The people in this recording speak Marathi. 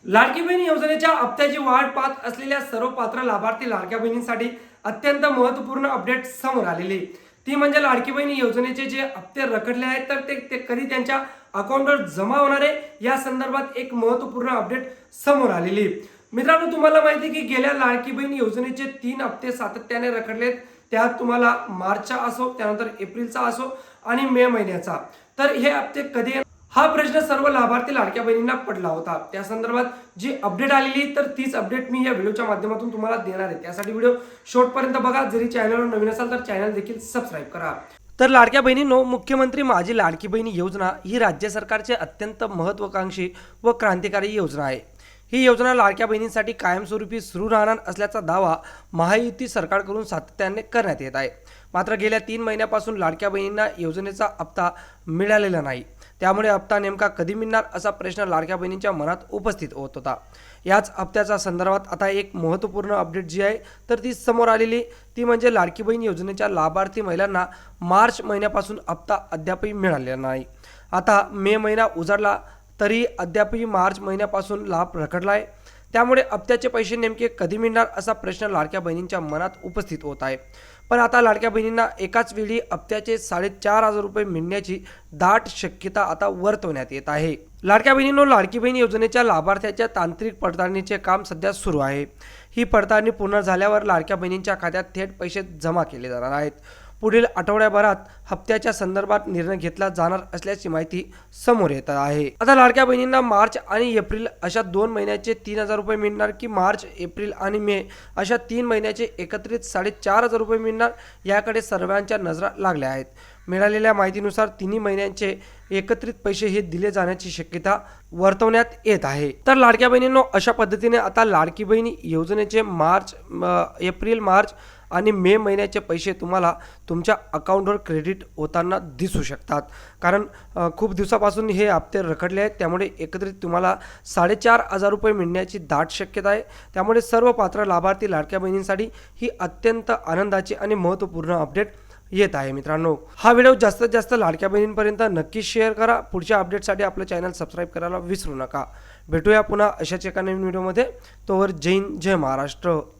लाडकी बहीण योजनेच्या हप्त्याची वाढ पाहत असलेल्या सर्व पात्र लाभार्थी लाडक्या बहिणींसाठी अत्यंत महत्त्वपूर्ण अपडेट समोर आलेली ती म्हणजे लाडकी बहीण योजनेचे जे हप्ते रखडले आहेत तर ते कधी त्यांच्या अकाउंटवर जमा होणार आहे या संदर्भात एक महत्त्वपूर्ण अपडेट समोर आलेली। मित्रांनो, तुम्हाला माहिती आहे की गेल्या लाडकी बहीण योजनेचे 3 हप्ते सातत्याने रखडलेत। त्यात तुम्हाला मार्चचा असो, त्यानंतर एप्रिलचा असो आणि मे महिन्याचा, तर हे हप्ते कधी हा प्रश्न सर्व लाभार्थी लाडक्या बहिणींना पडला होता। त्या संदर्भात जी अपडेट आलेली तर तीच अपडेट मी या व्हिडिओच्या माध्यमातून तुम्हाला देणार आहे। त्यासाठी व्हिडिओ शेवटपर्यंत बघा। जरी चॅनलवर नवीन असाल तर चॅनल देखील सबस्क्राईब करा। तर लाडक्या बहिणींनो, मुख्यमंत्री माझी लाडकी बहीण योजना ही राज्य सरकारची अत्यंत महत्त्वाकांक्षी व क्रांतिकारी योजना आहे। ही योजना लाडक्या बहिणींसाठी कायमस्वरूपी सुरू राहणार असल्याचा दावा महायुती सरकारकडून सातत्याने करण्यात येत आहे। मात्र गेल्या 3 महिन्यापासून लाडक्या बहिणींना योजनेचा हप्ता मिळालेला नाही। त्यामुळे हप्ता नेमका कधी मिळणार असा प्रश्न लाडक्या बहिणींच्या मनात उपस्थित होत होता। याच हप्त्याच्या संदर्भात आता एक महत्त्वपूर्ण अपडेट जी आहे तर ती समोर आलेली ती म्हणजे लाडकी बहीण योजनेच्या लाभार्थी महिलांना मार्च महिन्यापासून हप्ता अद्यापही मिळालेला नाही। आता मे महिना उजाडला तरी अद्यापही मार्च महिन्यापासून लाभ रखडला आहे। त्यामुळे हप्त्याचे पैसे नेमके कधी मिळणार असा प्रश्न लाडक्या बहिणींच्या मनात उपस्थित होत आहे। पण आता लाडक्या बहिणींना एकाच वेळी हप्त्याचे 4,500 रुपये मिळण्याची दाट शक्यता आता वर्तवण्यात येत आहे। लाडक्या बहिणींनो, लाडकी बहीण योजनेच्या लाभार्थ्याच्या तांत्रिक पडताळणीचे काम सध्या सुरू आहे। ही पडताळणी पूर्ण झाल्यावर लाडक्या बहिणींच्या खात्यात थेट पैसे जमा केले जाणार आहेत। पुढील आठवड्याभरात हप्त्याच्या संदर्भात निर्णय घेतला जाणार असल्याची माहिती समोर येत आहे। आता लाडक्या बहिणींना मार्च आणि एप्रिल अशा 2 महिन्याचे 3,000 रुपये मिळणार की मार्च, एप्रिल आणि मे अशा 3 महिन्याचे एकत्रित 4,500 रुपये मिळणार याकडे सर्वांच्या नजरा लागल्या आहेत। मिळालेल्या माहितीनुसार 3 महिन्यांचे एकत्रित पैसे हे दिले जाण्याची शक्यता वर्तवण्यात येत आहे। तर लाडक्या बहिणींनो, अशा पद्धतीने आता लाडकी बहीण योजनेचे मार्च, एप्रिल, मार्च आणि मे महिन्याचे पैसे तुम्हाला तुमच्या अकाउंटवर क्रेडिट होताना दिसू शकतात। कारण खूप दिवसापासून हे हप्ते रखडले आहेत। त्यामुळे एकत्रित तुम्हाला 4,500 रुपये मिळण्याची दाट शक्यता आहे। त्यामुळे सर्व पात्र लाभार्थी लाडक्या बहिणींसाठी ही अत्यंत आनंदाची आणि महत्त्वपूर्ण अपडेट येत आहे। मित्रांनो, हा व्हिडिओ जास्तीत जास्त लाडक्या बहिणींपर्यंत नक्की शेअर करा। पुढच्या अपडेटसाठी आपलं चॅनल सबस्क्राईब करायला विसरू नका। भेटूया पुन्हा अशाच एका नवीन व्हिडिओमध्ये। तोवर जय हिंद, जय महाराष्ट्र।